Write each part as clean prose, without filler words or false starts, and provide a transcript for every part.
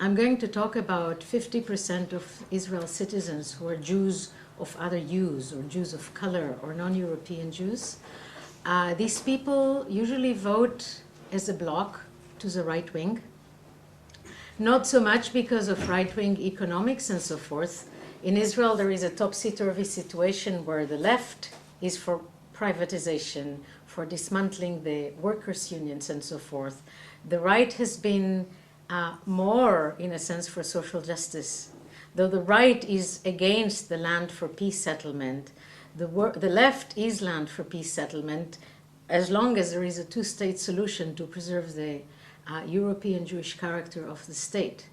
I'm going to talk about 50% of Israel's citizens who are Jews of other hues, or Jews of color, or non-European Jews. These people usually vote as a bloc to the right wing. Not so much because of right-wing economics and so forth. In Israel, there is a topsy-turvy situation where the left is for privatization, for dismantling the workers' unions and so forth. The right has been more, in a sense, for social justice. Though the right is against the land for peace settlement, the left is land for peace settlement as long as there is a two-state solution to preserve the European Jewish character of the state.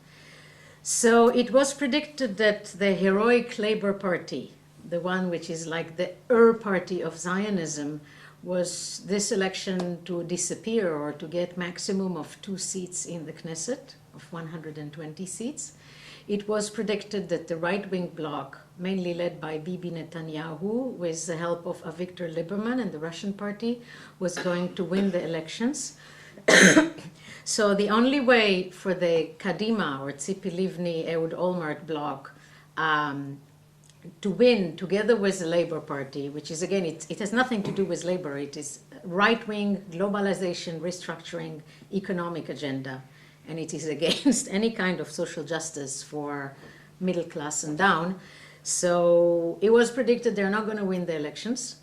So it was predicted that the heroic Labour Party, the one which is like the party of Zionism, was this election to disappear or to get maximum of 2 seats in the Knesset, of 120 seats. It was predicted that the right-wing bloc, mainly led by Bibi Netanyahu, with the help of Avigdor Lieberman and the Russian party, was going to win the elections. So the only way for the Kadima, or Tzipi Livni, Ehud Olmert bloc, to win together with the Labour Party, which is, again, it has nothing to do with labor. It is right-wing, globalization, restructuring, economic agenda. And it is against any kind of social justice for middle class and down. So it was predicted they're not going to win the elections.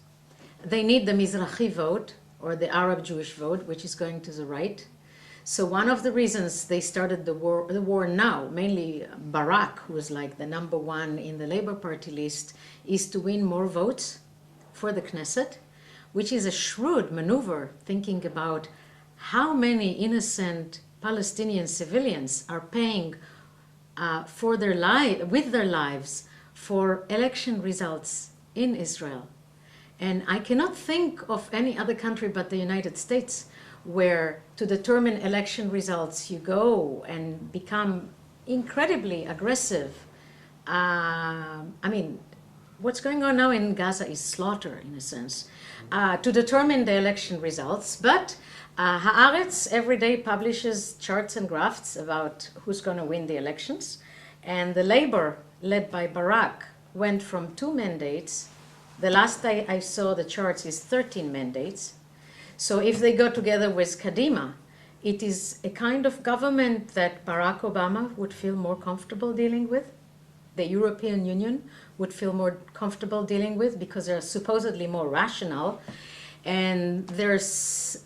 They need the Mizrahi vote, or the Arab Jewish vote, which is going to the right. So one of the reasons they started the war now, mainly Barak, who was like the #1 in the Labour Party list, is to win more votes for the Knesset, which is a shrewd maneuver, thinking about how many innocent Palestinian civilians are paying with their lives for election results in Israel. And I cannot think of any other country but the United States where to determine election results you go and become incredibly aggressive. I mean, what's going on now in Gaza is slaughter, in a sense, to determine the election results. But Haaretz every day publishes charts and graphs about who's going to win the elections. And the Labour, led by Barak, went from 2 mandates. The last I saw the charts is 13 mandates. So if they go together with Kadima, it is a kind of government that Barack Obama would feel more comfortable dealing with. The European Union would feel more comfortable dealing with because they're supposedly more rational. And there's,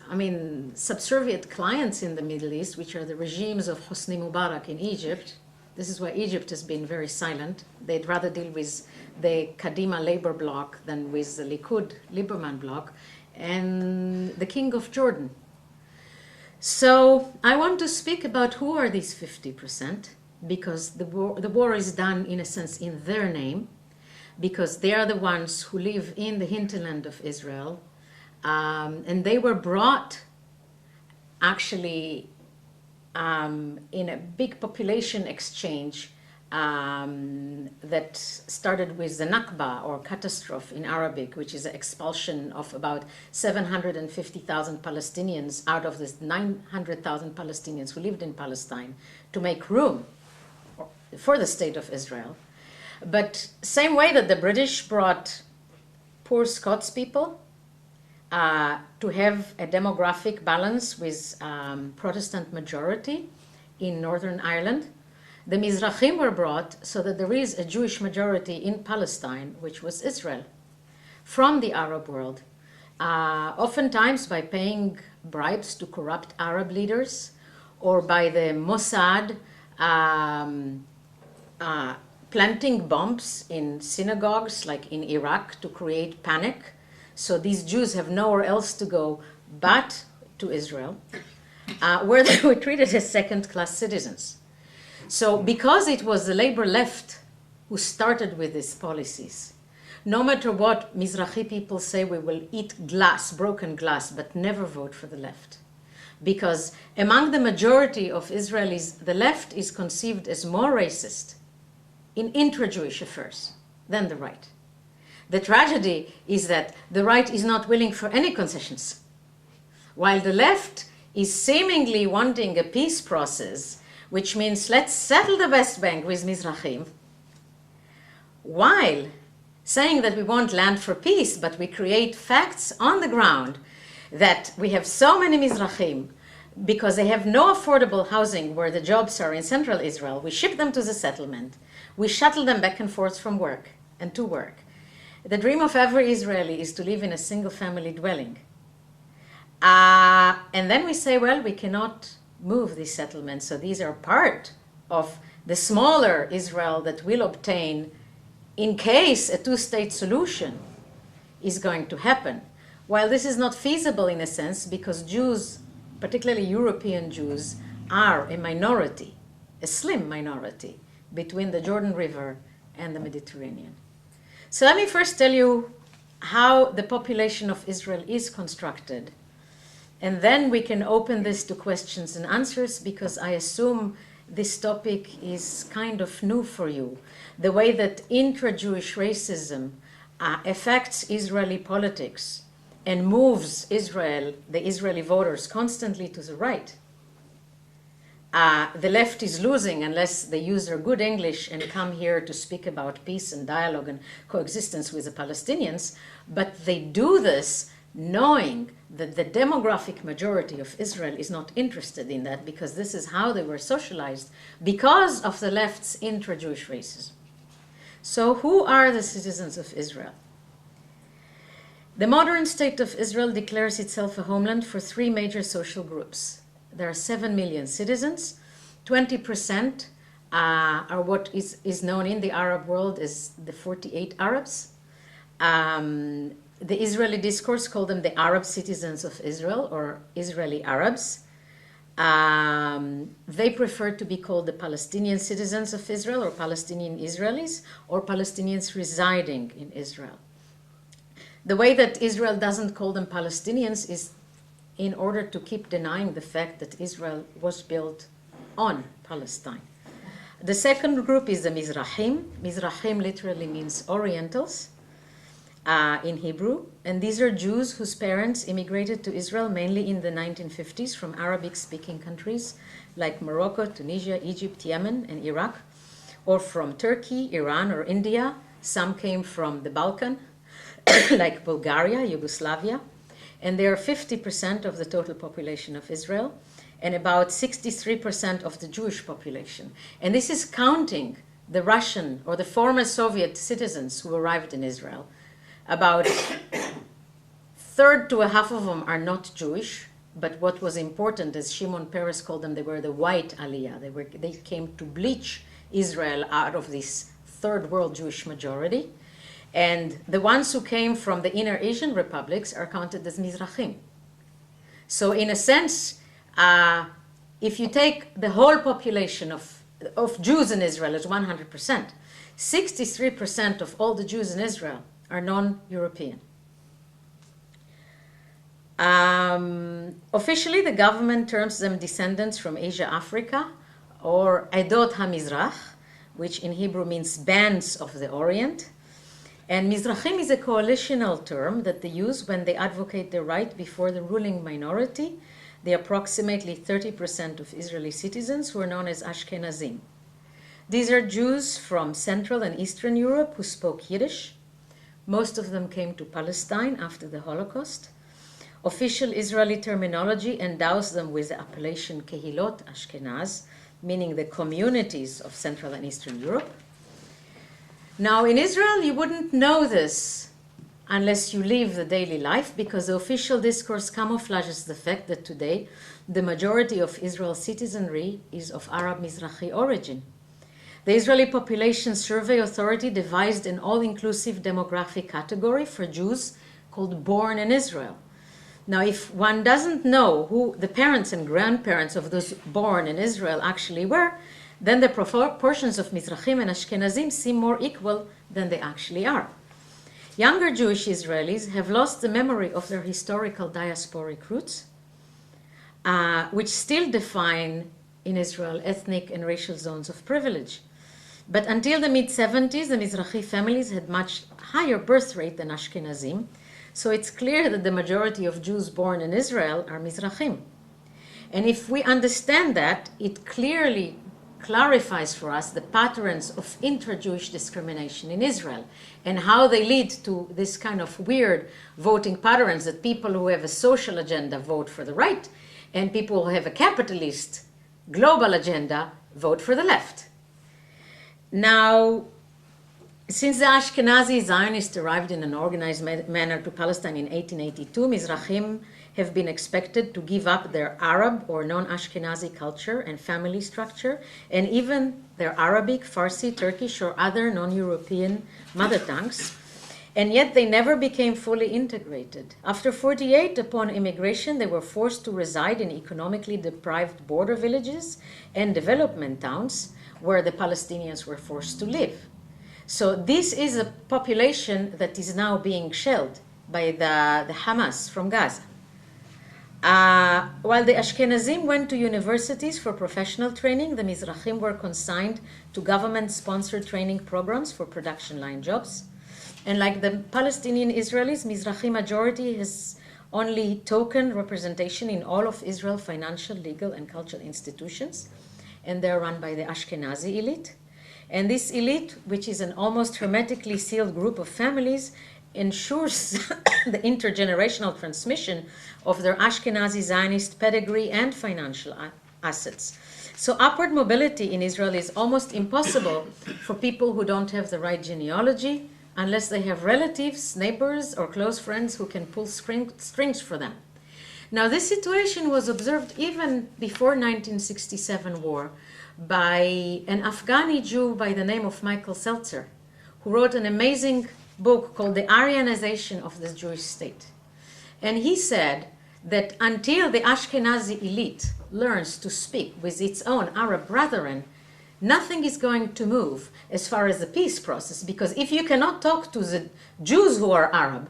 subservient clients in the Middle East, which are the regimes of Hosni Mubarak in Egypt. This is why Egypt has been very silent. They'd rather deal with the Kadima Labour bloc than with the Likud Lieberman bloc, and the King of Jordan. So I want to speak about who are these 50%, because the war is done, in a sense, in their name, because they are the ones who live in the hinterland of Israel, and they were brought, actually, in a big population exchange that started with the Nakba, or catastrophe in Arabic, which is an expulsion of about 750,000 Palestinians out of the 900,000 Palestinians who lived in Palestine to make room for the state of Israel. But same way that the British brought poor Scots people to have a demographic balance with Protestant majority in Northern Ireland, the Mizrahim were brought so that there is a Jewish majority in Palestine, which was Israel, from the Arab world, oftentimes by paying bribes to corrupt Arab leaders, or by the Mossad planting bombs in synagogues, like in Iraq, to create panic. So these Jews have nowhere else to go but to Israel, where they were treated as second-class citizens. So because it was the Labour left who started with these policies, no matter what Mizrahi people say, we will eat glass, broken glass, but never vote for the left. Because among the majority of Israelis, the left is conceived as more racist in intra-Jewish affairs than the right. The tragedy is that the right is not willing for any concessions, while the left is seemingly wanting a peace process which means let's settle the West Bank with Mizrahim, while saying that we want land for peace, but we create facts on the ground that we have so many Mizrahim because they have no affordable housing where the jobs are in central Israel. We ship them to the settlement. We shuttle them back and forth from work and to work. The dream of every Israeli is to live in a single family dwelling. And then we say, well, we cannot move these settlements, so these are part of the smaller Israel that will obtain in case a two-state solution is going to happen. While this is not feasible in a sense, because Jews, particularly European Jews, are a minority, a slim minority, between the Jordan River and the Mediterranean. So let me first tell you how the population of Israel is constructed. And then we can open this to questions and answers, because I assume this topic is kind of new for you. The way that intra-Jewish racism affects Israeli politics and moves Israel, the Israeli voters, constantly to the right. The left is losing unless they use their good English and come here to speak about peace and dialogue and coexistence with the Palestinians. But they do this knowing that the demographic majority of Israel is not interested in that, because this is how they were socialized because of the left's intra-Jewish racism. So who are the citizens of Israel? The modern state of Israel declares itself a homeland for three major social groups. There are 7 million citizens. 20% are what is known in the Arab world as the 48 Arabs. The Israeli discourse called them the Arab citizens of Israel, or Israeli Arabs. They prefer to be called the Palestinian citizens of Israel, or Palestinian Israelis, or Palestinians residing in Israel. The way that Israel doesn't call them Palestinians is in order to keep denying the fact that Israel was built on Palestine. The second group is the Mizrahim. Mizrahim literally means Orientals in Hebrew. And these are Jews whose parents immigrated to Israel mainly in the 1950s from Arabic-speaking countries like Morocco, Tunisia, Egypt, Yemen, and Iraq, or from Turkey, Iran, or India. Some came from the Balkan, like Bulgaria, Yugoslavia. And they are 50% of the total population of Israel and about 63% of the Jewish population. And this is counting the Russian or the former Soviet citizens who arrived in Israel. About a third to a half of them are not Jewish, but what was important, as Shimon Peres called them, they were the white Aliyah. They came to bleach Israel out of this third world Jewish majority. And the ones who came from the inner Asian republics are counted as Mizrahim. So in a sense, if you take the whole population of Jews in Israel as 100%, 63% of all the Jews in Israel are non-European. Officially, the government terms them descendants from Asia, Africa, or Edot HaMizrach, which in Hebrew means bands of the Orient. And Mizrahim is a coalitional term that they use when they advocate their right before the ruling minority, the approximately 30% of Israeli citizens who are known as Ashkenazim. These are Jews from Central and Eastern Europe who spoke Yiddish. Most of them came to Palestine after the Holocaust. Official Israeli terminology endows them with the appellation Kehilot Ashkenaz, meaning the communities of Central and Eastern Europe. Now, in Israel, you wouldn't know this unless you live the daily life, because the official discourse camouflages the fact that today the majority of Israel's citizenry is of Arab Mizrahi origin. The Israeli Population Survey Authority devised an all-inclusive demographic category for Jews called Born in Israel. Now, if one doesn't know who the parents and grandparents of those born in Israel actually were, then the proportions of Mizrahim and Ashkenazim seem more equal than they actually are. Younger Jewish Israelis have lost the memory of their historical diasporic roots, which still define in Israel ethnic and racial zones of privilege. But until the mid-70s, the Mizrahi families had much higher birth rate than Ashkenazim, so it's clear that the majority of Jews born in Israel are Mizrahim. And if we understand that, it clearly clarifies for us the patterns of intra-Jewish discrimination in Israel and how they lead to this kind of weird voting patterns that people who have a social agenda vote for the right and people who have a capitalist global agenda vote for the left. Now, since the Ashkenazi Zionists arrived in an organized manner to Palestine in 1882, Mizrahim have been expected to give up their Arab or non-Ashkenazi culture and family structure, and even their Arabic, Farsi, Turkish, or other non-European mother tongues, and yet they never became fully integrated. After 48, upon immigration, they were forced to reside in economically deprived border villages and development towns where the Palestinians were forced to live. So this is a population that is now being shelled by the Hamas from Gaza. While the Ashkenazim went to universities for professional training, the Mizrahim were consigned to government-sponsored training programs for production line jobs. And like the Palestinian Israelis, Mizrahi majority has only token representation in all of Israel's financial, legal, and cultural institutions, and they're run by the Ashkenazi elite. And this elite, which is an almost hermetically sealed group of families, ensures the intergenerational transmission of their Ashkenazi Zionist pedigree and financial assets. So upward mobility in Israel is almost impossible for people who don't have the right genealogy, unless they have relatives, neighbors, or close friends who can pull strings for them. Now, this situation was observed even before 1967 war by an Afghani Jew by the name of Michael Seltzer, who wrote an amazing book called The Aryanization of the Jewish State. And he said that until the Ashkenazi elite learns to speak with its own Arab brethren, nothing is going to move as far as the peace process, because if you cannot talk to the Jews who are Arab,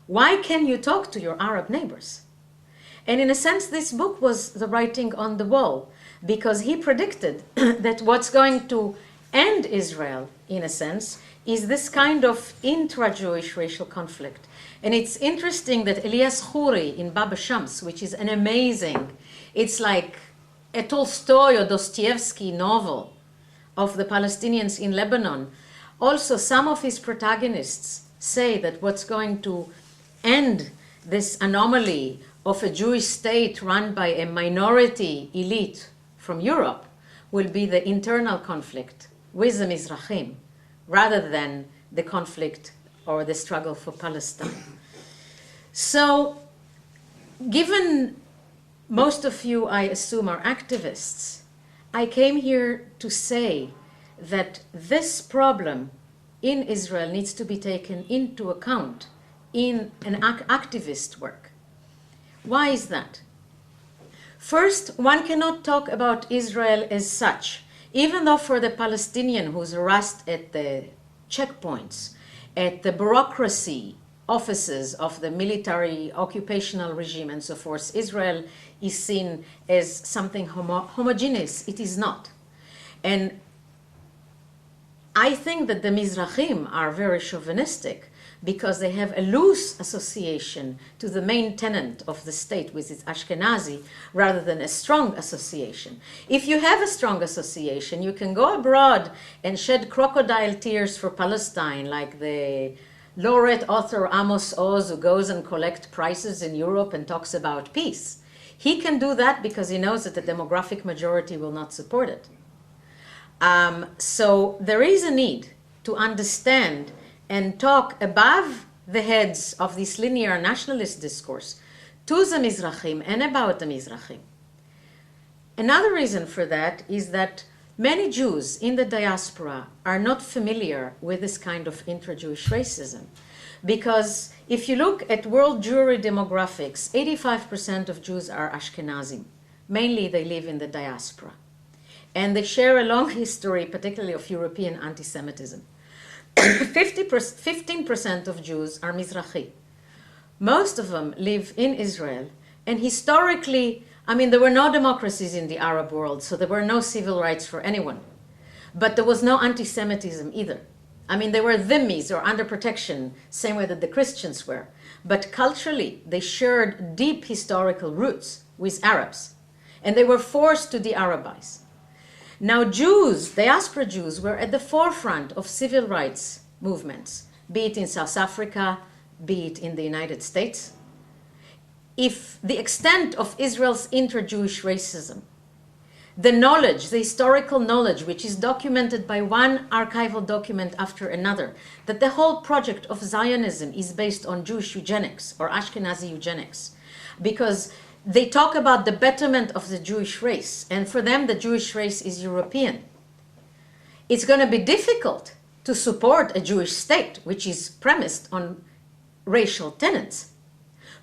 why can you talk to your Arab neighbors? And in a sense, this book was the writing on the wall, because he predicted that what's going to end Israel, in a sense, is this kind of intra-Jewish racial conflict. And it's interesting that Elias Khoury in Baba Shams, which is an amazing, it's like a Tolstoy or Dostoevsky novel of the Palestinians in Lebanon. Also, some of his protagonists say that what's going to end this anomaly of a Jewish state run by a minority elite from Europe will be the internal conflict with the Mizrahim, rather than the conflict or the struggle for Palestine. So, given most of you, I assume, are activists, I came here to say that this problem in Israel needs to be taken into account in an activist work. Why is that? First, one cannot talk about Israel as such, even though for the Palestinian who's harassed at the checkpoints, at the bureaucracy offices of the military occupational regime and so forth, Israel is seen as something homogeneous. It is not. And I think that the Mizrahim are very chauvinistic because they have a loose association to the main tenant of the state, which is Ashkenazi, rather than a strong association. If you have a strong association, you can go abroad and shed crocodile tears for Palestine, like the laureate author Amos Oz, who goes and collects prizes in Europe and talks about peace. He can do that because he knows that the demographic majority will not support it. So there is a need to understand and talk above the heads of this linear nationalist discourse to the Mizrahim and about the Mizrahim. Another reason for that is that many Jews in the diaspora are not familiar with this kind of intra-Jewish racism. Because if you look at world Jewry demographics, 85% of Jews are Ashkenazim. Mainly they live in the diaspora. And they share a long history, particularly of European anti-Semitism. 15% of Jews are Mizrahi. Most of them live in Israel, and historically, there were no democracies in the Arab world, so there were no civil rights for anyone. But there was no anti-Semitism either. They were dhimmis, or under protection, same way that the Christians were. But culturally, they shared deep historical roots with Arabs, and they were forced to de-Arabize. Now Jews, diaspora Jews, were at the forefront of civil rights movements, be it in South Africa, be it in the United States. If the extent of Israel's inter-Jewish racism, the knowledge, the historical knowledge, which is documented by one archival document after another, that the whole project of Zionism is based on Jewish eugenics or Ashkenazi eugenics, because they talk about the betterment of the Jewish race, and for them the Jewish race is European. It's going to be difficult to support a Jewish state which is premised on racial tenets,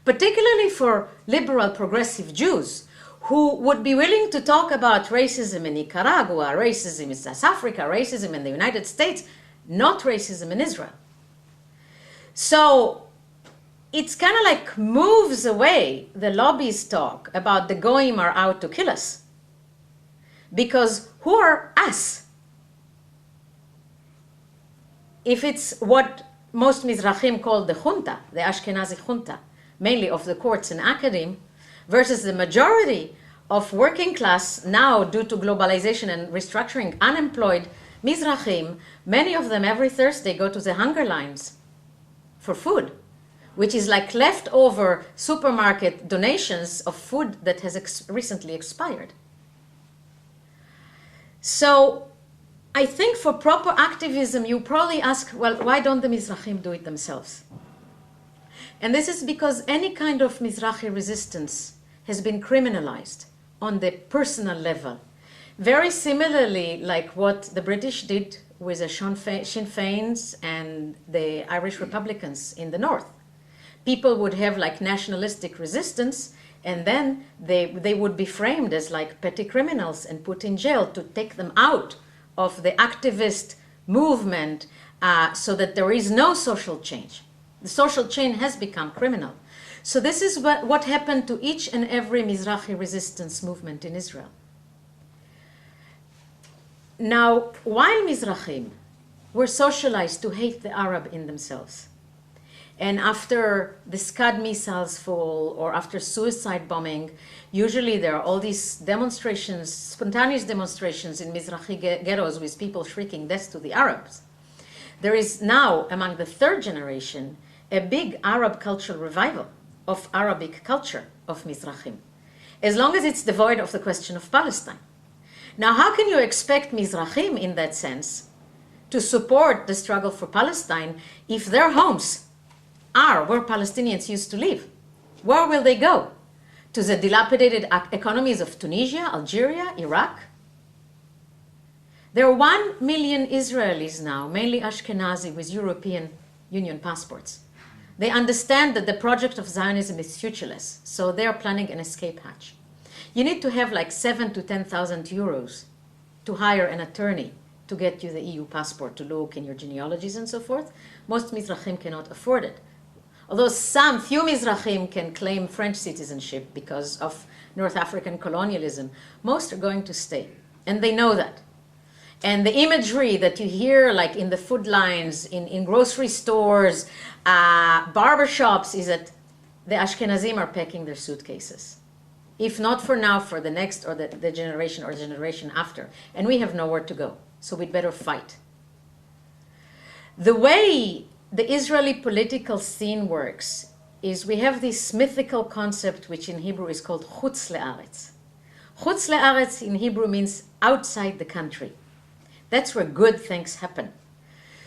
particularly for liberal progressive Jews who would be willing to talk about racism in Nicaragua, racism in South Africa, racism in the United States, not racism in Israel. So it's kind of like moves away the lobby's talk about the goyim are out to kill us. Because who are us? If it's what most Mizrahim call the junta, the Ashkenazi junta, mainly of the courts and academe, versus the majority of working class, now due to globalization and restructuring, unemployed Mizrahim, many of them every Thursday go to the hunger lines for food, which is like leftover supermarket donations of food that has recently expired. So I think for proper activism, you probably ask, well, why don't the Mizrahim do it themselves? And this is because any kind of Mizrahi resistance has been criminalized on the personal level. Very similarly, like what the British did with the Sinn Féins and the Irish Republicans in the North. People would have like nationalistic resistance, and then they would be framed as like petty criminals and put in jail to take them out of the activist movement so that there is no social change. The social change has become criminal. So this is what happened to each and every Mizrahi resistance movement in Israel. Now, while Mizrahim were socialized to hate the Arab in themselves, and after the Scud missiles fall or after suicide bombing, usually there are all these demonstrations, spontaneous demonstrations in Mizrahi ghettos with people shrieking death to the Arabs. There is now, among the third generation, a big Arab cultural revival of Arabic culture of Mizrahim, as long as it's devoid of the question of Palestine. Now, how can you expect Mizrahim in that sense to support the struggle for Palestine if their homes are where Palestinians used to live? Where will they go? To the dilapidated economies of Tunisia, Algeria, Iraq? There are 1 million Israelis now, mainly Ashkenazi, with European Union passports. They understand that the project of Zionism is futureless, so they are planning an escape hatch. You need to have like 7,000 to 10,000 euros to hire an attorney to get you the EU passport, to look in your genealogies and so forth. Most Mizrahim cannot afford it. Although few Mizrahim can claim French citizenship because of North African colonialism, most are going to stay, and they know that. And the imagery that you hear like in the food lines, in grocery stores, barbershops, is that the Ashkenazim are packing their suitcases. If not for now, for the next or the generation or generation after. And we have nowhere to go, so we'd better fight. The way the Israeli political scene works is we have this mythical concept which in Hebrew is called chutz le'aretz. Chutz le'aretz in Hebrew means outside the country. That's where good things happen.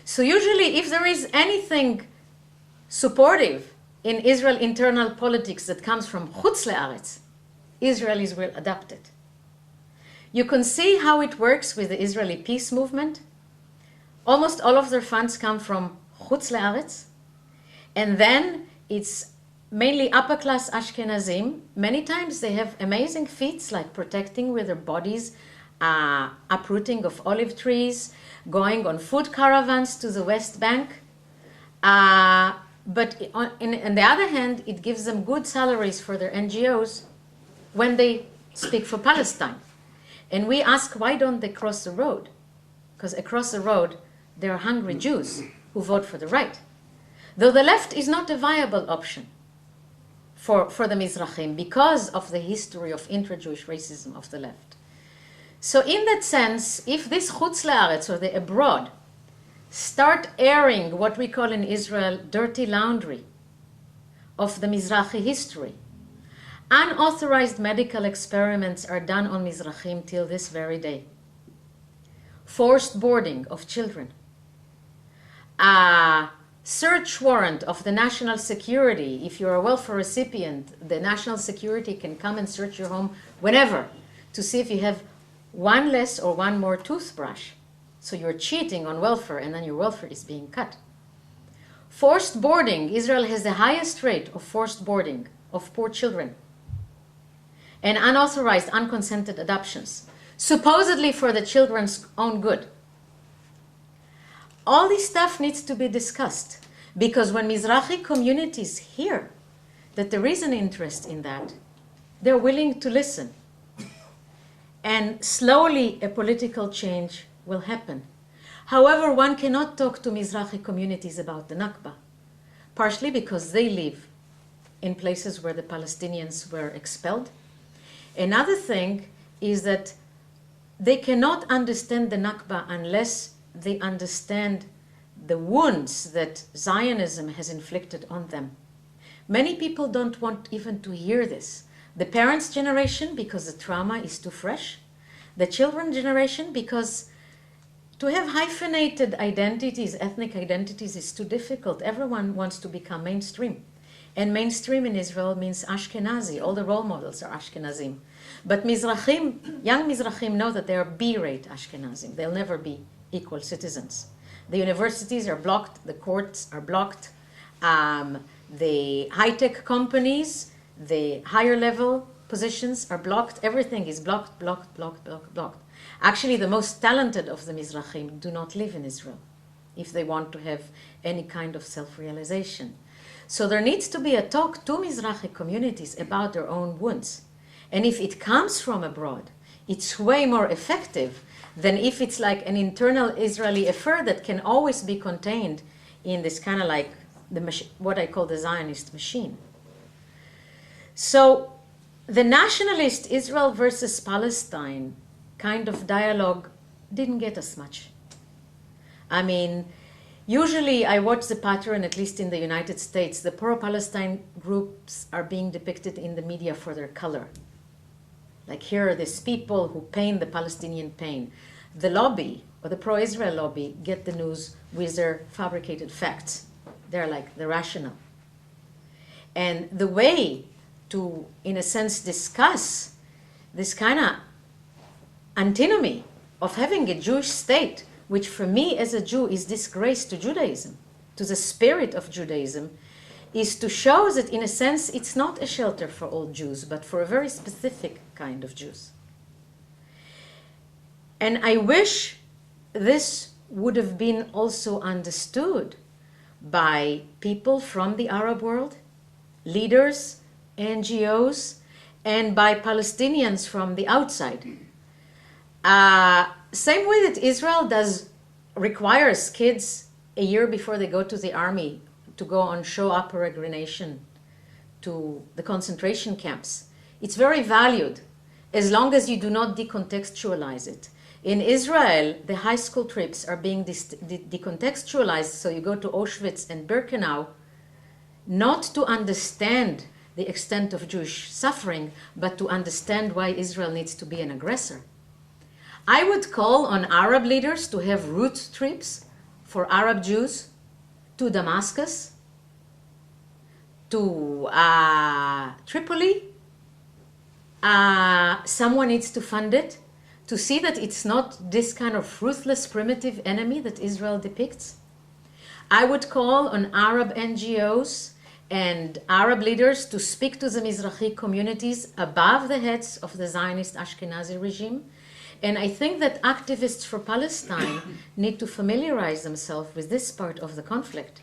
So usually if there is anything supportive in Israel internal politics that comes from chutz le'aretz, Israelis will adopt it. You can see how it works with the Israeli peace movement. Almost all of their funds come from chutz le'aretz, and then it's mainly upper class Ashkenazim. Many times they have amazing feats like protecting with their bodies, uprooting of olive trees, going on food caravans to the West Bank. But on the other hand, it gives them good salaries for their NGOs when they speak for Palestine. And we ask, why don't they cross the road? Because across the road, there are hungry Jews who vote for the right. Though the left is not a viable option for the Mizrahim because of the history of intra-Jewish racism of the left. So in that sense, if this chutz la'aretz, or the abroad, start airing what we call in Israel dirty laundry of the Mizrahi history, unauthorized medical experiments are done on Mizrahim till this very day. Forced boarding of children. A search warrant of the national security. If you're a welfare recipient, the national security can come and search your home whenever to see if you have one less or one more toothbrush. So you're cheating on welfare, and then your welfare is being cut. Forced boarding. Israel has the highest rate of forced boarding of poor children. And unauthorized, unconsented adoptions, supposedly for the children's own good. All this stuff needs to be discussed, because when Mizrahi communities hear that there is an interest in that, they're willing to listen. And slowly a political change will happen. However, one cannot talk to Mizrahi communities about the Nakba, partially because they live in places where the Palestinians were expelled. Another thing is that they cannot understand the Nakba unless they understand the wounds that Zionism has inflicted on them. Many people don't want even to hear this. The parents' generation, because the trauma is too fresh. The children generation, because to have hyphenated identities, ethnic identities, is too difficult. Everyone wants to become mainstream. And mainstream in Israel means Ashkenazi. All the role models are Ashkenazim. But Mizrahim, young Mizrahim know that they are B-rate Ashkenazim. They'll never be equal citizens. The universities are blocked. The courts are blocked. The high-tech companies, the higher level positions are blocked. Everything is blocked, blocked, blocked, blocked, blocked. Actually, the most talented of the Mizrahim do not live in Israel if they want to have any kind of self-realization. So there needs to be a talk to Mizrahi communities about their own wounds. And if it comes from abroad, it's way more effective than if it's like an internal Israeli affair that can always be contained in this kind of like what I call the Zionist machine. So the nationalist Israel versus Palestine kind of dialogue didn't get us much. I mean, usually I watch the pattern, at least in the United States, the pro-Palestine groups are being depicted in the media for their color. Like here are these people who paint the Palestinian pain. The lobby, or the pro-Israel lobby, get the news with their fabricated facts. They're like the rational. And the way to, in a sense, discuss this kind of antinomy of having a Jewish state, which for me as a Jew is disgrace to Judaism, to the spirit of Judaism, is to show that in a sense it's not a shelter for all Jews, but for a very specific kind of Jews. And I wish this would have been also understood by people from the Arab world, leaders, NGOs, and by Palestinians from the outside. Same way that Israel requires kids a year before they go to the army to go on show-up peregrination to the concentration camps. It's very valued as long as you do not decontextualize it. In Israel, the high school trips are being decontextualized, so you go to Auschwitz and Birkenau not to understand the extent of Jewish suffering, but to understand why Israel needs to be an aggressor. I would call on Arab leaders to have route trips for Arab Jews to Damascus, to Tripoli. Someone needs to fund it to see that it's not this kind of ruthless, primitive enemy that Israel depicts. I would call on Arab NGOs and Arab leaders to speak to the Mizrahi communities above the heads of the Zionist Ashkenazi regime. And I think that activists for Palestine need to familiarize themselves with this part of the conflict.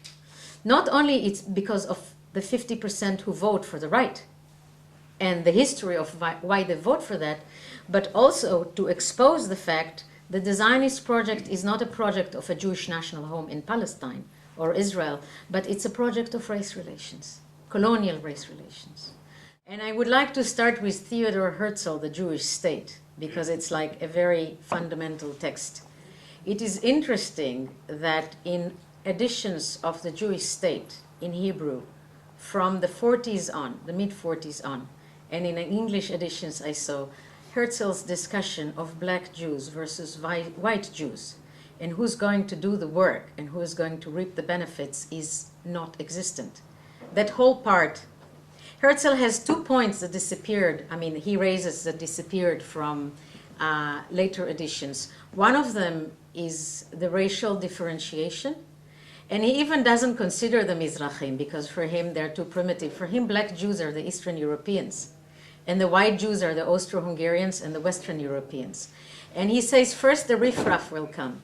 Not only it's because of the 50% who vote for the right and the history of why they vote for that, but also to expose the fact that the Zionist project is not a project of a Jewish national home in Palestine or Israel, but it's a project of race relations, colonial race relations. And I would like to start with Theodor Herzl, The Jewish State. because it's like a very fundamental text. It is interesting that in editions of the Jewish state in Hebrew from the 40s on, the mid-40s on, and in English editions I saw, Herzl's discussion of black Jews versus white Jews and who's going to do the work and who is going to reap the benefits is not existent. That whole part, Herzl has 2 points that disappeared. I mean, he raises that disappeared from later editions. One of them is the racial differentiation. And he even doesn't consider the Mizrahim because for him they're too primitive. For him, black Jews are the Eastern Europeans. And the white Jews are the Austro-Hungarians and the Western Europeans. And he says first the riffraff will come.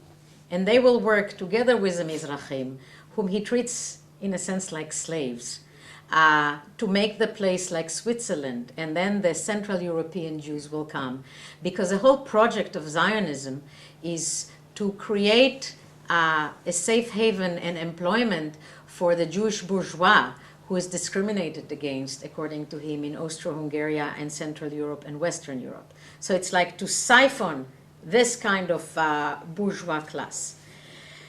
And they will work together with the Mizrahim, whom he treats in a sense like slaves, to make the place like Switzerland. And then the Central European Jews will come. Because the whole project of Zionism is to create a safe haven and employment for the Jewish bourgeois who is discriminated against, according to him, in Austro-Hungary and Central Europe and Western Europe. So it's like to siphon this kind of bourgeois class.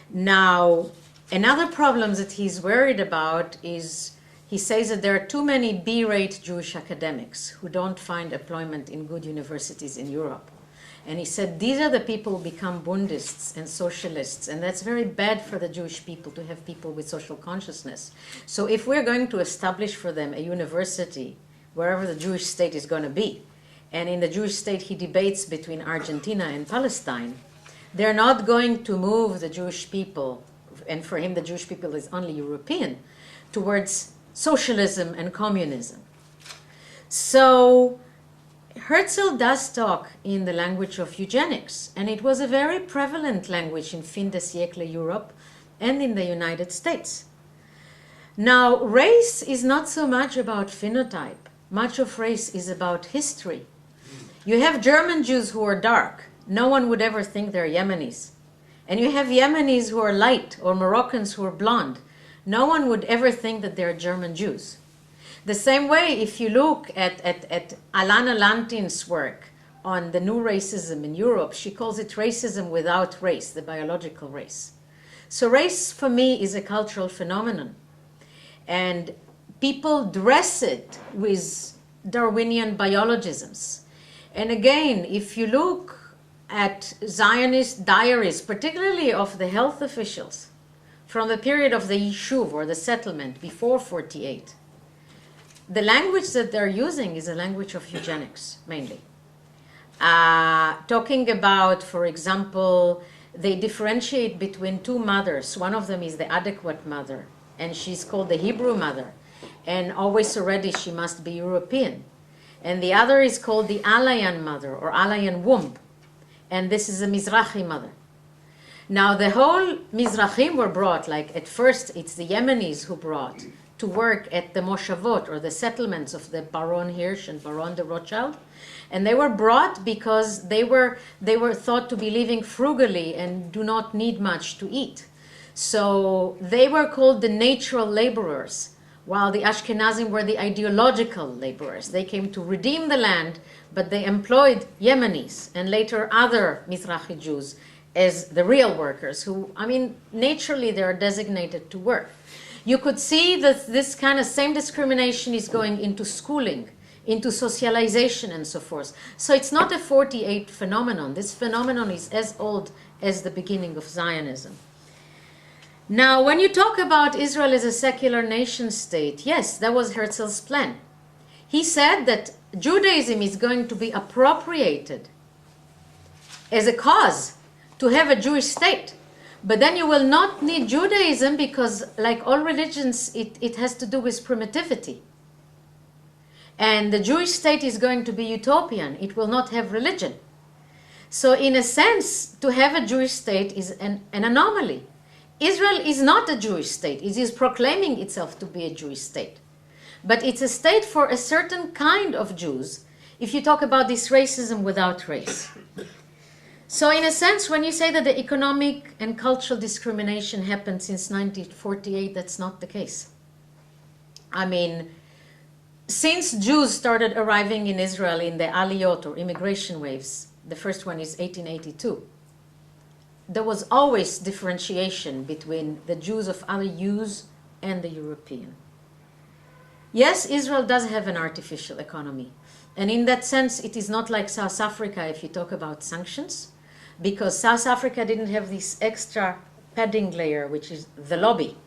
Now, another problem that he's worried about is he says that there are too many B-rate Jewish academics who don't find employment in good universities in Europe. And he said, these are the people who become Bundists and socialists, and that's very bad for the Jewish people to have people with social consciousness. So if we're going to establish for them a university, wherever the Jewish state is going to be, and in the Jewish state he debates between Argentina and Palestine, they're not going to move the Jewish people, and for him the Jewish people is only European, towards socialism and communism. So Herzl does talk in the language of eugenics, and it was a very prevalent language in fin de siècle Europe and in the United States. Now, race is not so much about phenotype. Much of race is about history. You have German Jews who are dark. No one would ever think they're Yemenis. And you have Yemenis who are light or Moroccans who are blonde. No one would ever think that they're German Jews. The same way, if you look at Alana Lantin's work on the new racism in Europe, she calls it racism without race, the biological race. So race, for me, is a cultural phenomenon. And people dress it with Darwinian biologisms. And again, if you look at Zionist diaries, particularly of the health officials, from the period of the Yishuv, or the settlement, before 48, the language that they're using is a language of eugenics, mainly. Talking about, for example, they differentiate between two mothers. One of them is the adequate mother, and she's called the Hebrew mother, and always already she must be European. And the other is called the Alayan mother, or Alayan womb, and this is a Mizrahi mother. Now, the whole Mizrahim were brought, like at first it's the Yemenis who brought to work at the Moshavot, or the settlements of the Baron Hirsch and Baron de Rothschild. And they were brought because they were thought to be living frugally and do not need much to eat. So they were called the natural laborers, while the Ashkenazim were the ideological laborers. They came to redeem the land, but they employed Yemenis and later other Mizrahi Jews as the real workers who, I mean, naturally they are designated to work. You could see that this kind of same discrimination is going into schooling, into socialization and so forth. So it's not a 48 phenomenon. This phenomenon is as old as the beginning of Zionism. Now, when you talk about Israel as a secular nation state, yes, that was Herzl's plan. He said that Judaism is going to be appropriated as a cause to have a Jewish state. But then you will not need Judaism because, like all religions, it has to do with primitivity. And the Jewish state is going to be utopian. It will not have religion. So in a sense, to have a Jewish state is an anomaly. Israel is not a Jewish state. It is proclaiming itself to be a Jewish state. But it's a state for a certain kind of Jews, if you talk about this racism without race. So in a sense, when you say that the economic and cultural discrimination happened since 1948, that's not the case. I mean, since Jews started arriving in Israel in the aliyot or immigration waves, The first one is 1882. There was always differentiation between the Jews of other Jews and the European. Yes, Israel does have an artificial economy. And in that sense, it is not like South Africa if you talk about sanctions, because South Africa didn't have this extra padding layer, which is the lobby,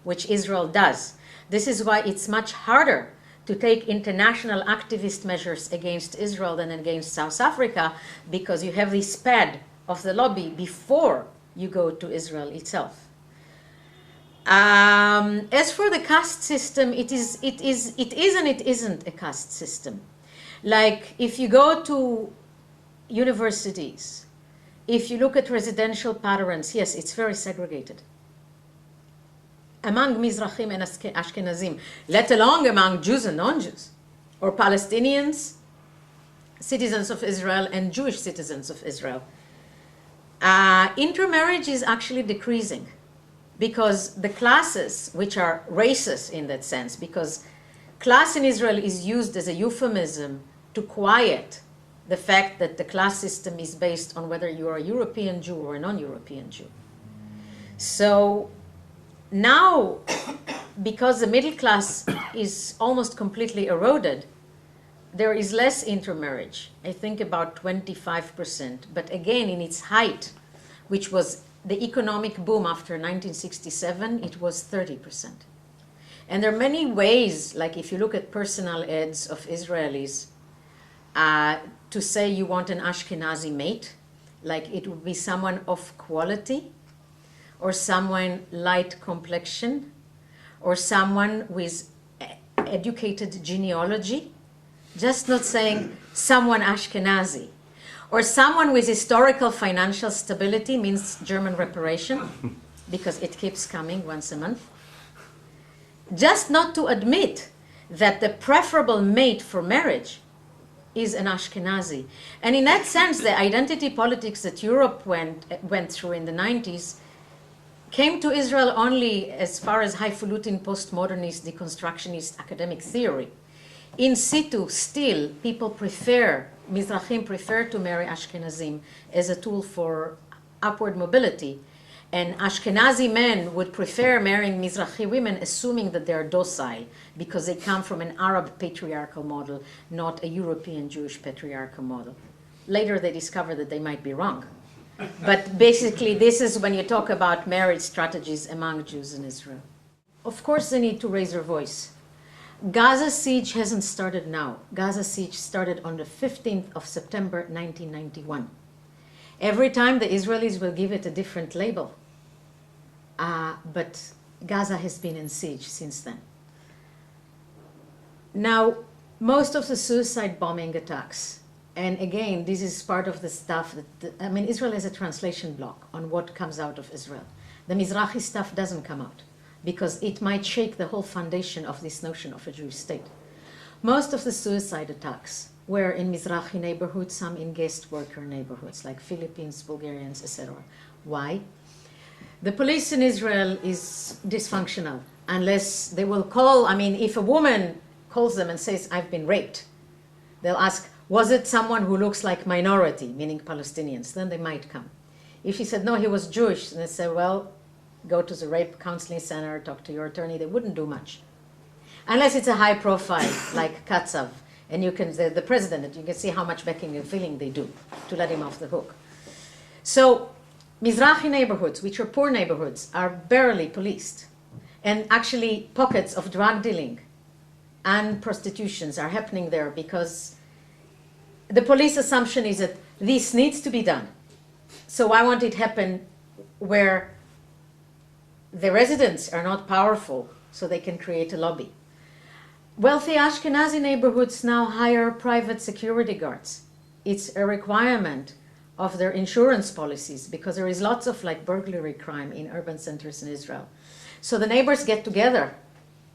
which Israel does. This is why it's much harder to take international activist measures against Israel than against South Africa, because you have this pad of the lobby before you go to Israel itself. As for the caste system, it is and it isn't a caste system. Like if you go to universities, if you look at residential patterns, yes, it's very segregated. Among Mizrahim and Ashkenazim, let alone among Jews and non-Jews, or Palestinians, citizens of Israel, and Jewish citizens of Israel. Intermarriage is actually decreasing because the classes, which are races in that sense, because class in Israel is used as a euphemism to quiet the fact that the class system is based on whether you are a European Jew or a non-European Jew. So now, because the middle class is almost completely eroded, there is less intermarriage. I think about 25%. But again, in its height, which was the economic boom after 1967, it was 30%. And there are many ways, like if you look at personal ads of Israelis, to say you want an Ashkenazi mate, like it would be someone of quality, or someone light complexion, or someone with educated genealogy, just not saying someone Ashkenazi, or someone with historical financial stability, means German reparation, because it keeps coming once a month. Just not to admit that the preferable mate for marriage is an Ashkenazi. And in that sense, the identity politics that Europe went through in the 90s came to Israel only as far as highfalutin postmodernist deconstructionist academic theory. In situ, still, people Mizrahim prefer to marry Ashkenazim as a tool for upward mobility. And Ashkenazi men would prefer marrying Mizrahi women, assuming that they are docile, because they come from an Arab patriarchal model, not a European Jewish patriarchal model. Later, they discover that they might be wrong. But basically, this is when you talk about marriage strategies among Jews in Israel. Of course, they need to raise their voice. Gaza siege hasn't started now. Gaza siege started on the 15th of September, 1991. Every time the Israelis will give it a different label. But Gaza has been in siege since then. Now, most of the suicide bombing attacks, and again, this is part of the stuff that, Israel has a translation block on what comes out of Israel. The Mizrahi stuff doesn't come out because it might shake the whole foundation of this notion of a Jewish state. Most of the suicide attacks were in Mizrahi neighborhoods, some in guest worker neighborhoods, like Philippines, Bulgarians, etc. Why? The police in Israel is dysfunctional, unless they will call, if a woman calls them and says, I've been raped, they'll ask, was it someone who looks like minority, meaning Palestinians? Then they might come. If she said, no, he was Jewish, then they say, well, go to the rape counseling center, talk to your attorney. They wouldn't do much. Unless it's a high profile, like Katsav, and you can, the president, you can see how much backing and filling they do to let him off the hook. So Mizrahi neighborhoods, which are poor neighborhoods, are barely policed. And actually pockets of drug dealing and prostitutions are happening there because the police assumption is that this needs to be done. So why won't it happen where the residents are not powerful so they can create a lobby? Wealthy Ashkenazi neighborhoods now hire private security guards. It's a requirement of their insurance policies because there is lots of burglary crime in urban centers in Israel. So the neighbors get together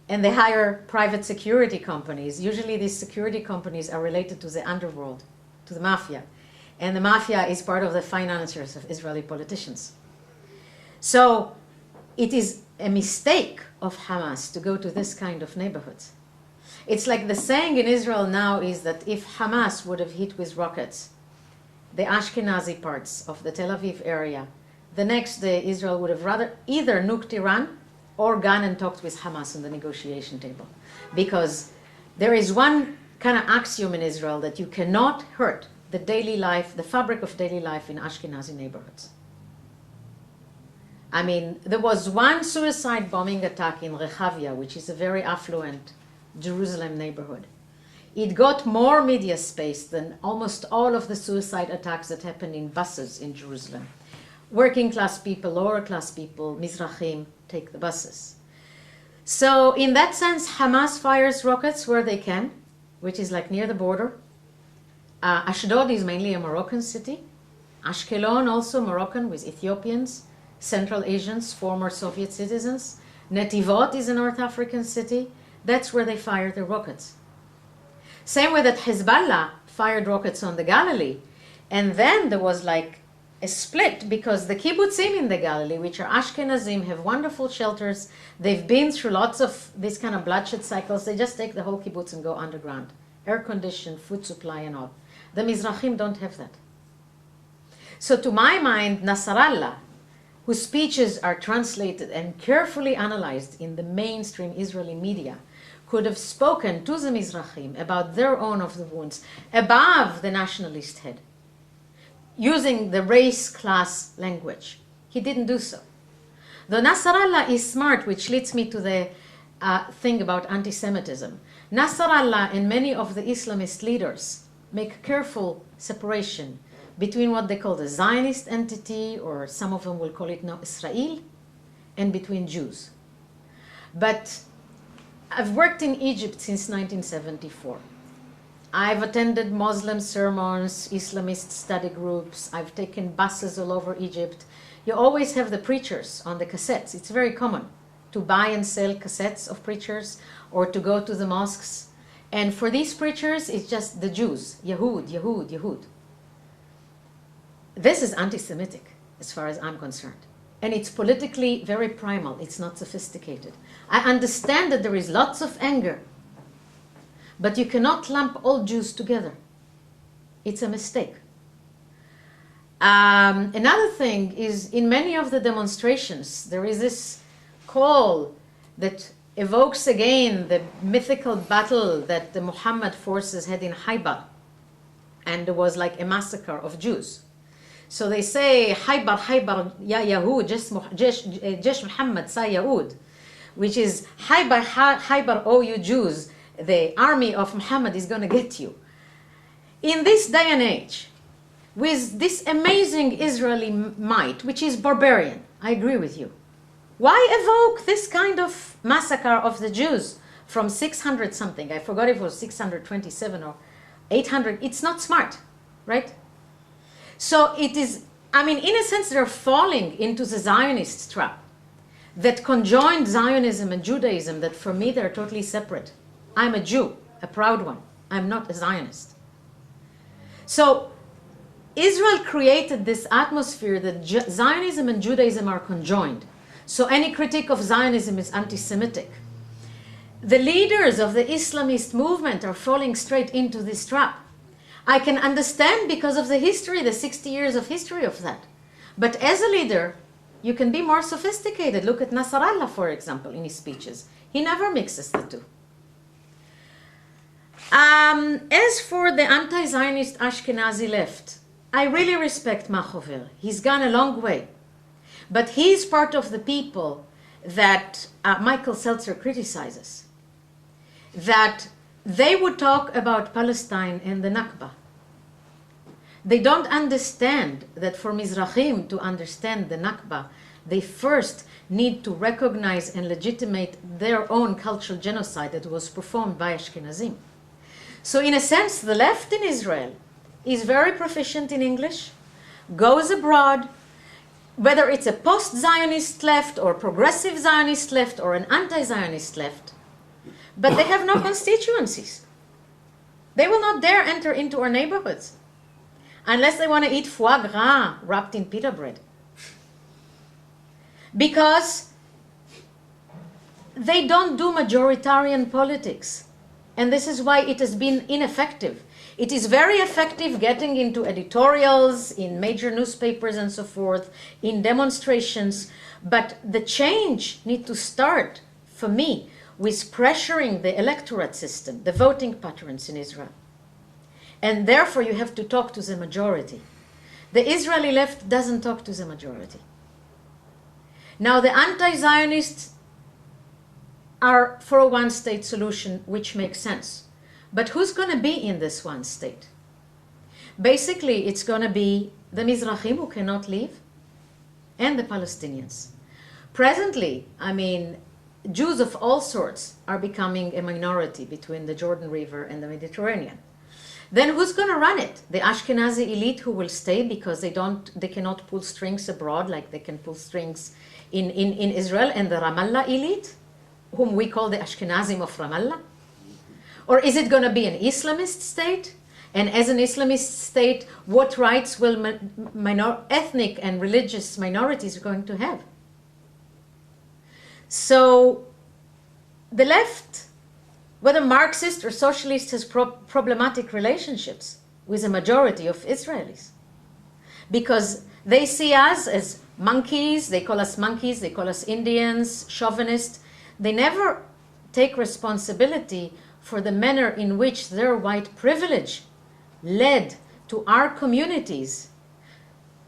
and they hire private security companies. Usually these security companies are related to the underworld, to the mafia. And the mafia is part of the financiers of Israeli politicians. So it is a mistake of Hamas to go to this kind of neighborhoods. It's like the saying in Israel now is that if Hamas would have hit with rockets the Ashkenazi parts of the Tel Aviv area, the next day Israel would have rather either nuked Iran or gone and talked with Hamas on the negotiation table. Because there is one kind of axiom in Israel that you cannot hurt the daily life, the fabric of daily life in Ashkenazi neighborhoods. I mean, there was one suicide bombing attack in Rehavia, which is a very affluent Jerusalem neighborhood. It got more media space than almost all of the suicide attacks that happened in buses in Jerusalem. Working class people, lower class people, Mizrahim, take the buses. So in that sense, Hamas fires rockets where they can, which is like near the border. Ashdod is mainly a Moroccan city. Ashkelon also Moroccan with Ethiopians, Central Asians, former Soviet citizens. Netivot is a North African city. That's where they fire the rockets. Same way that Hezbollah fired rockets on the Galilee. And then there was like a split because the kibbutzim in the Galilee, which are Ashkenazim, have wonderful shelters. They've been through lots of these kind of bloodshed cycles. They just take the whole kibbutz and go underground. Air conditioned, food supply and all. The Mizrahim don't have that. So to my mind, Nasrallah, whose speeches are translated and carefully analyzed in the mainstream Israeli media, could have spoken to the Mizrahim about their own of the wounds above the nationalist head, using the race-class language. He didn't do so. Though Nasrallah is smart, which leads me to the thing about anti-Semitism. Nasrallah and many of the Islamist leaders make careful separation between what they call the Zionist entity, or some of them will call it now Israel, and between Jews. But I've worked in Egypt since 1974. I've attended Muslim sermons, Islamist study groups. I've taken buses all over Egypt. You always have the preachers on the cassettes. It's very common to buy and sell cassettes of preachers or to go to the mosques. And for these preachers, it's just the Jews, Yehud, Yehud, Yehud. This is anti-Semitic, as far as I'm concerned. And it's politically very primal. It's not sophisticated. I understand that there is lots of anger, but you cannot lump all Jews together. It's a mistake. Another thing is, in many of the demonstrations, there is this call that evokes again the mythical battle that the Muhammad forces had in Haibar. And there was like a massacre of Jews. So they say, Haibar, Haibar, ya Yahud, Jesh Muhammad, sa Yahud, which is, Haibar, Haibar, oh you Jews, the army of Muhammad is going to get you. In this day and age, with this amazing Israeli might, which is barbarian, I agree with you. Why evoke this kind of massacre of the Jews from 600 something? I forgot if it was 627 or 800. It's not smart, right? So it is, I mean, in a sense, they're falling into the Zionist trap that conjoined Zionism and Judaism, that for me, they're totally separate. I'm a Jew, a proud one. I'm not a Zionist. So Israel created this atmosphere that Zionism and Judaism are conjoined. So any critique of Zionism is anti-Semitic. The leaders of the Islamist movement are falling straight into this trap. I can understand because of the history, the 60 years of history of that. But as a leader, you can be more sophisticated. Look at Nasrallah, for example, in his speeches. He never mixes the two. As for the anti-Zionist Ashkenazi left, I really respect Machover. He's gone a long way. But he's part of the people that Michael Seltzer criticizes. That they would talk about Palestine and the Nakba. They don't understand that for Mizrahim to understand the Nakba, they first need to recognize and legitimate their own cultural genocide that was performed by Ashkenazim. So in a sense, the left in Israel is very proficient in English, goes abroad, whether it's a post-Zionist left or progressive Zionist left or an anti-Zionist left, but they have no constituencies. They will not dare enter into our neighborhoods unless they want to eat foie gras wrapped in pita bread. Because they don't do majoritarian politics. And this is why it has been ineffective. It is very effective getting into editorials, in major newspapers and so forth, in demonstrations, but the change needs to start, for me, with pressuring the electorate system, the voting patterns in Israel. And therefore you have to talk to the majority. The Israeli left doesn't talk to the majority. Now the anti-Zionists are for a one-state solution, which makes sense. But who's going to be in this one state? Basically, it's going to be the Mizrahim who cannot leave and the Palestinians. Presently, I mean, Jews of all sorts are becoming a minority between the Jordan River and the Mediterranean. Then who's going to run it? The Ashkenazi elite who will stay because they cannot pull strings abroad like they can pull strings in Israel, and the Ramallah elite, whom we call the Ashkenazim of Ramallah? Or is it going to be an Islamist state? And as an Islamist state, what rights will ethnic and religious minorities are going to have? So the left, whether Marxist or socialist, has problematic relationships with a majority of Israelis. Because they see us as monkeys, they call us Indians, chauvinists. They never take responsibility for the manner in which their white privilege led to our communities,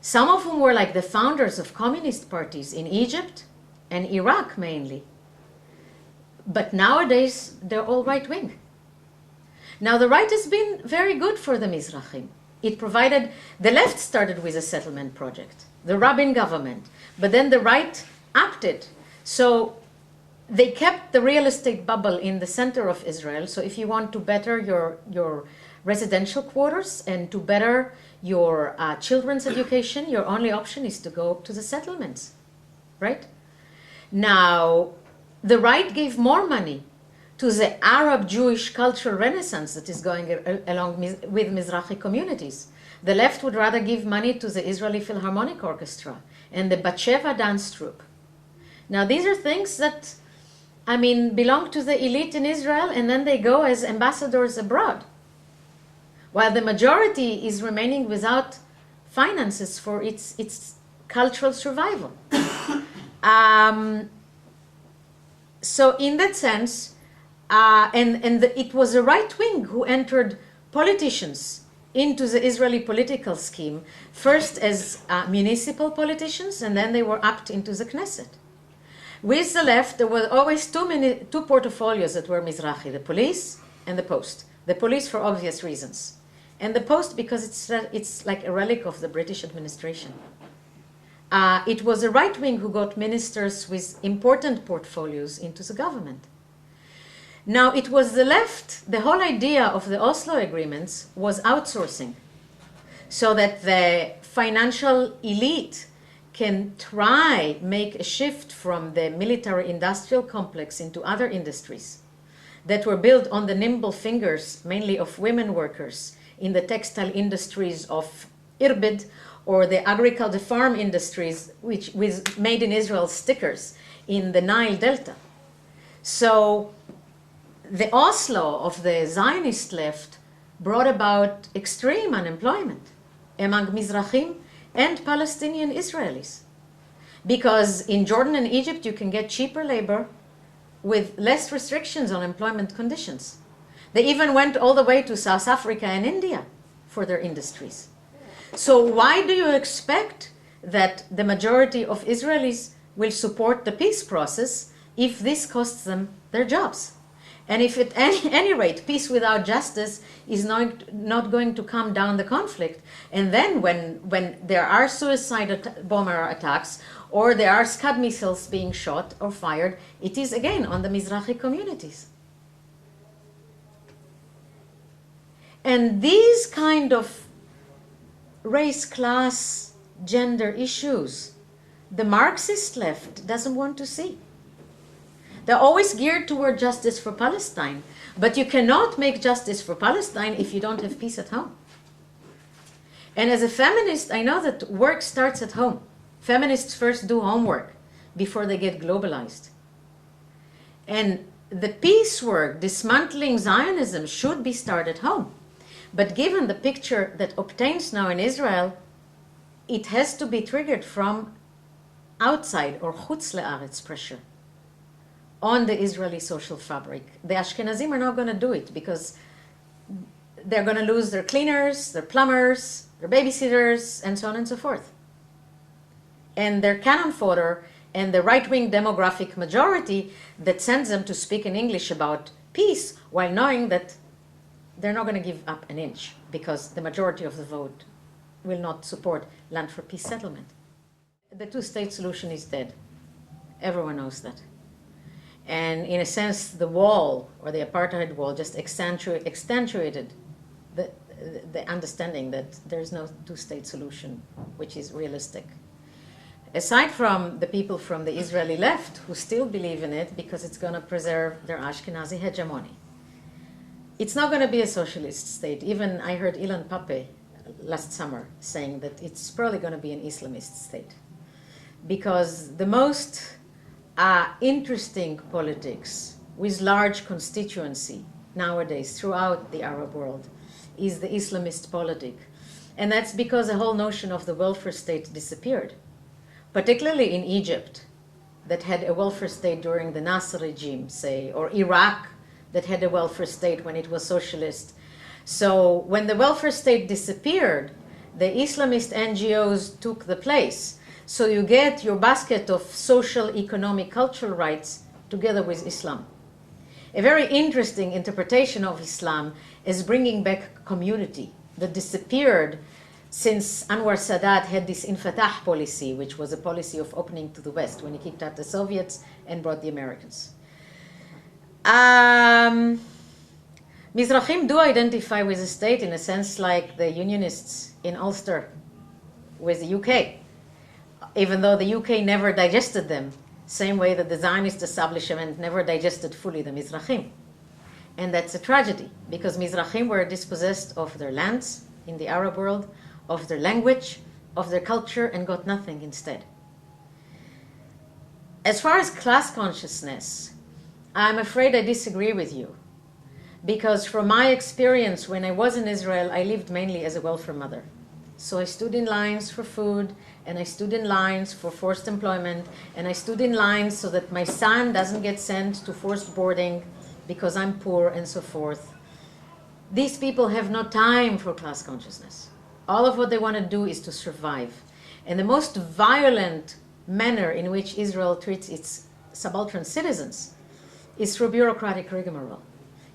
some of whom were like the founders of communist parties in Egypt and Iraq mainly. But nowadays, they're all right-wing. Now, the right has been very good for the Mizrahim. It provided, the left started with a settlement project, the Rabin government, but then the right upped it. So they kept the real estate bubble in the center of Israel. So if you want to better your residential quarters and to better your children's education, your only option is to go to the settlements, right? Now, the right gave more money to the Arab-Jewish cultural renaissance that is going along with Mizrahi communities. The left would rather give money to the Israeli Philharmonic Orchestra and the Batsheva dance troupe. Now, these are things that, I mean, belong to the elite in Israel, and then they go as ambassadors abroad, while the majority is remaining without finances for its cultural survival. So in that sense, it was the right wing who entered politicians into the Israeli political scheme, first as municipal politicians, and then they were upped into the Knesset. With the left, there were always two portfolios that were Mizrahi, the police and the post. The police for obvious reasons. And the post because it's like a relic of the British administration. It was the right wing who got ministers with important portfolios into the government. Now, it was the left, the whole idea of the Oslo agreements was outsourcing, so that the financial elite can try make a shift from the military industrial complex into other industries that were built on the nimble fingers, mainly of women workers in the textile industries of Irbid, or the farm industries, which with made in Israel stickers in the Nile Delta. So the Oslo of the Zionist left brought about extreme unemployment among Mizrahim and Palestinian Israelis. Because in Jordan and Egypt, you can get cheaper labor with less restrictions on employment conditions. They even went all the way to South Africa and India for their industries. So why do you expect that the majority of Israelis will support the peace process if this costs them their jobs? And if at any rate, peace without justice is not going to calm down the conflict, and then when there are suicide bomber attacks or there are Scud missiles being shot or fired, it is again on the Mizrahi communities. And these kind of race, class, gender issues, the Marxist left doesn't want to see. They're always geared toward justice for Palestine, but you cannot make justice for Palestine if you don't have peace at home. And as a feminist, I know that work starts at home. Feminists first do homework before they get globalized. And the peace work, dismantling Zionism, should be started at home. But given the picture that obtains now in Israel, it has to be triggered from outside or chutz le'aretz pressure on the Israeli social fabric. The Ashkenazim are not going to do it because they're going to lose their cleaners, their plumbers, their babysitters, and so on and so forth. And their cannon fodder and the right-wing demographic majority that sends them to speak in English about peace while knowing that they're not going to give up an inch because the majority of the vote will not support land for peace settlement. The two-state solution is dead. Everyone knows that. And in a sense, the wall, or the apartheid wall, just accentuated the understanding that there's no two-state solution, which is realistic. Aside from the people from the Israeli left who still believe in it because it's going to preserve their Ashkenazi hegemony. It's not going to be a socialist state. Even I heard Ilan Pape last summer saying that it's probably going to be an Islamist state. Because the most interesting politics with large constituency nowadays throughout the Arab world is the Islamist politic. And that's because the whole notion of the welfare state disappeared. Particularly in Egypt, that had a welfare state during the Nasser regime, say, or Iraq, that had a welfare state when it was socialist. So when the welfare state disappeared, the Islamist NGOs took the place. So you get your basket of social, economic, cultural rights together with Islam. A very interesting interpretation of Islam is bringing back community that disappeared since Anwar Sadat had this Infatah policy, which was a policy of opening to the West when he kicked out the Soviets and brought the Americans. Mizrahim do identify with the state in a sense like the Unionists in Ulster with the UK, even though the UK never digested them, same way that the Zionist establishment never digested fully the Mizrahim. And that's a tragedy, because Mizrahim were dispossessed of their lands in the Arab world, of their language, of their culture, and got nothing instead. As far as class consciousness, I'm afraid I disagree with you. Because from my experience, when I was in Israel, I lived mainly as a welfare mother. So I stood in lines for food, and I stood in lines for forced employment, and I stood in lines so that my son doesn't get sent to forced boarding because I'm poor, and so forth. These people have no time for class consciousness. All of what they want to do is to survive. And the most violent manner in which Israel treats its subaltern citizens is through bureaucratic rigmarole.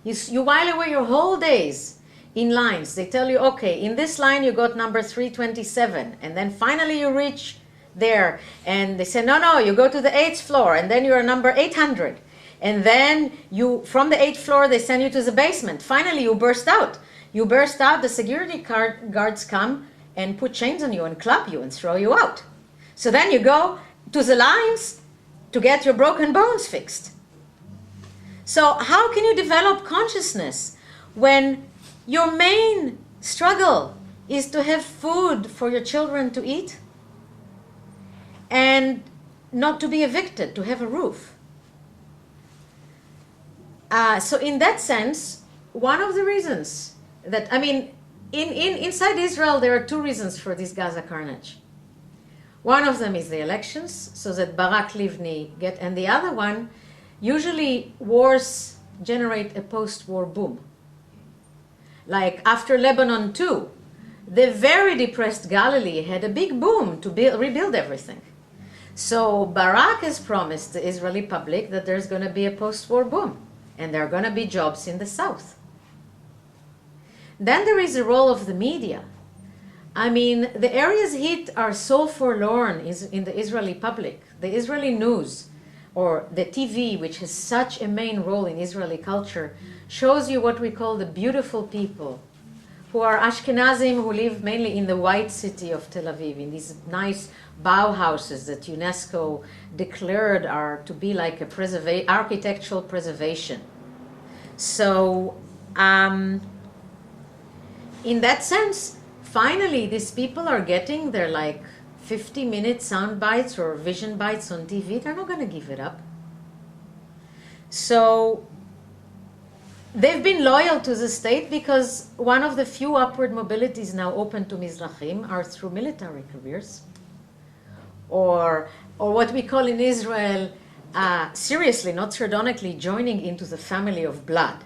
You while away your whole days in lines. They tell you, okay, in this line you got number 327, and then finally you reach there, and they say, no, you go to the 8th floor, and then you're number 800. And then from the 8th floor, they send you to the basement. Finally, you burst out. You burst out, the security guards come and put chains on you and club you and throw you out. So then you go to the lines to get your broken bones fixed. So how can you develop consciousness when your main struggle is to have food for your children to eat and not to be evicted, to have a roof? So in that sense, one of the reasons that, inside Israel, there are two reasons for this Gaza carnage. One of them is the elections, so that Barak Livni and the other one, usually wars generate a post-war boom. Like after Lebanon II, the very depressed Galilee had a big boom to rebuild everything. So Barak has promised the Israeli public that there's going to be a post-war boom, and there are going to be jobs in the south. Then there is the role of the media. The areas hit are so forlorn in the Israeli public. The Israeli news, or the TV, which has such a main role in Israeli culture, shows you what we call the beautiful people, who are Ashkenazim who live mainly in the white city of Tel Aviv, in these nice Bauhauses that UNESCO declared are to be like a architectural preservation. So, in that sense, finally, these people are getting their 50-minute sound bites or vision bites on TV. They're not going to give it up. So they've been loyal to the state because one of the few upward mobilities now open to Mizrahim are through military careers, or what we call in Israel, seriously, not sardonically, joining into the family of blood.